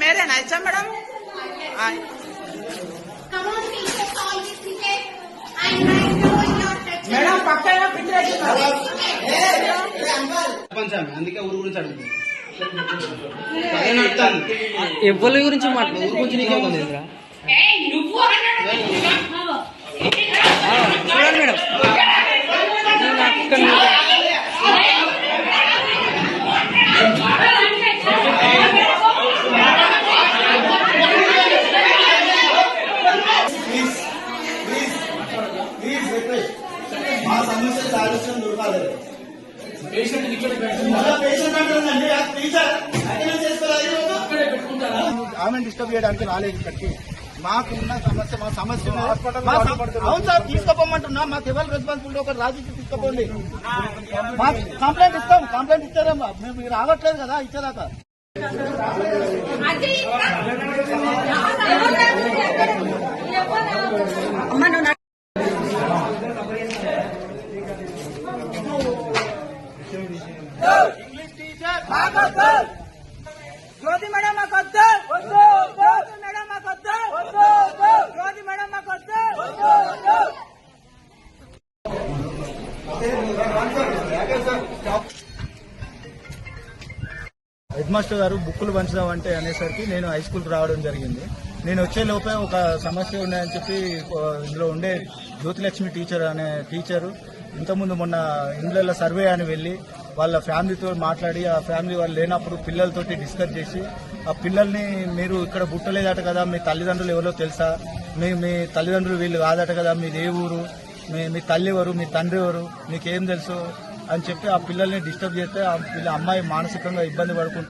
मेरे ना अच्छा मैडम మేడం పక్కన పంచామి అందుకే ఊరు గురించి అడుగుతుంది ఎవరి గురించి మాట్లాడు ఊరు గురించి చూడండి మేడం మా సమస్య సాధించడం దొరకాలి. ఆమె డిస్టర్బ్ చేయడానికి రాలేదు ఇక్కడికి. మాకున్న సమస్య మా సమస్య అవును సార్ తీసుకోపోమంటున్నా. మాకు ఎవరు రెస్పాన్సిబిలిటీ ఒక రాజకీయ తీసుకోపోండి. మాకు కంప్లైంట్ ఇస్తాం. కంప్లైంట్ ఇస్తారేమో మీరు రావట్లేదు కదా ఇచ్చేదాకా. ఇంగ్లీష్ టీచర్ జ్యోతి మేడం మాకు వద్దు, జ్యోతి మేడం మాకు వద్దు, జ్యోతి మేడం మాకు వద్దు. హెడ్ మాస్టర్ గారు బుక్కులు పంచుదామంటే అనేసరికి నేను హై స్కూల్కి రావడం జరిగింది. నేను వచ్చే లోపే ఒక సమస్య ఉన్నాయని చెప్పి ఇందులో ఉండే జ్యోతిలక్ష్మి టీచర్ అనే టీచరు ఇంతకుముందు మొన్న ఇండ్లలో సర్వే అని వెళ్ళి వాళ్ళ ఫ్యామిలీతో మాట్లాడి ఆ ఫ్యామిలీ వాళ్ళు లేనప్పుడు పిల్లలతోటి డిస్కస్ చేసి ఆ పిల్లల్ని మీరు ఇక్కడ పుట్టలేదట కదా, మీ తల్లిదండ్రులు ఎవరో తెలుసా, మీ తల్లిదండ్రులు వీళ్ళు కాదట కదా, మీది ఏ ఊరు, మీ తల్లి ఎవరు, మీ తండ్రి ఎవరు, మీకేం తెలుసు అని చెప్పి ఆ పిల్లల్ని డిస్టర్బ్ చేస్తే ఆ అమ్మాయి మానసికంగా ఇబ్బంది పడుకుంటుంది.